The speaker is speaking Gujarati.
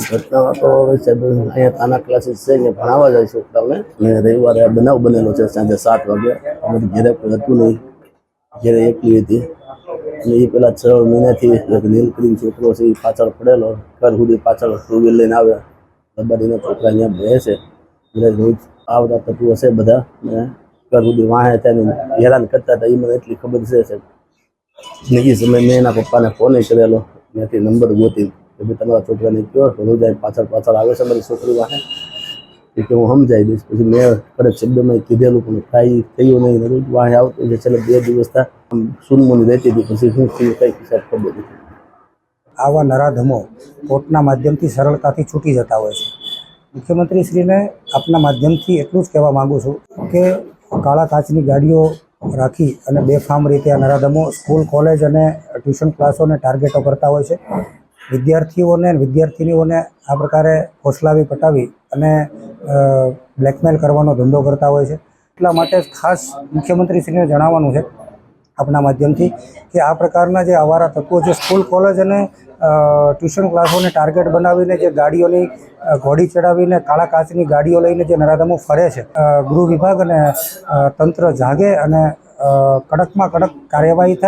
ઘટનામાં તો હવે સાહેબ અહીંયા તાના ક્લાસીસ છે અહીંયા ભણાવવા જાય છોકરાઓને અને રવિવારે આ બનાવ બનેલો છે સાંજે 7 વાગે. અમારી ઘેરે કોઈ હતું નહીં, ઘેરે એકલી હતી અને એ પેલા 6 મહિનાથી એક નીલકરીમ છોકરો છે એ પાછળ પડેલો, ઘર સુધી પાછળ 2 વ્હીલ લઈને આવે. રબારીના છોકરા અહીંયા રહે છે એટલે રોજ આવતા તત્વો હશે બધા ને ઘર સુધી વાહે ત્યાં હેરાન કરતા હતા. એ મને એટલી ખબર છે સાહેબ. એ સમય મેં એના પપ્પાને ફોન કરેલો, ત્યાંથી નંબર ગોતી કે ભાઈ તમારા છોકરાને કહો રોજ પાછળ પાછળ આવે છે મારી છોકરી વાહે, કે હું સમજાવી દઈશ. પછી મેં કડક શબ્દમાં કીધેલું પણ કાંઈ થયું નહીં. રોજ વાહે આવતો જે છેલ્લે 2 દિવસથી આમ સુનમુની રહેતી હતી. પછી શું થયું કંઈ હિસાબ ખબર નથી. આવા નરાધમો કોર્ટના માધ્યમથી સરળતાથી છૂટી જતા હોય છે. મુખ્યમંત્રીશ્રીને આપના માધ્યમથી એટલું જ કહેવા માગું છું કે કાળા કાચની ગાડીઓ રાખી અને બેફામ રીતે આ નરાધમો સ્કૂલ, કોલેજ અને ટ્યુશન ક્લાસોને ટાર્ગેટો કરતા હોય છે. વિદ્યાર્થીઓને વિદ્યાર્થિનીઓને આ પ્રકારે ફોસલાવી પટાવી અને બ્લેકમેલ કરવાનો ધંધો કરતા હોય છે. એટલા માટે ખાસ મુખ્યમંત્રીશ્રીને જણાવવાનું છે આપના માધ્યમથી કે આ પ્રકારના જે આવારા તત્વો જે સ્કૂલ, કોલેજ અને ટ્યુશન ક્લાસોને ટાર્ગેટ બનાવીને જે ગાડીઓની ઘોડી ચડાવીને કાળા કાચની ગાડીઓ લઈને જે નરાધમો ફરે છે, ગૃહ વિભાગ અને તંત્ર જાગે અને કડકમાં કડક કાર્યવાહી થાય.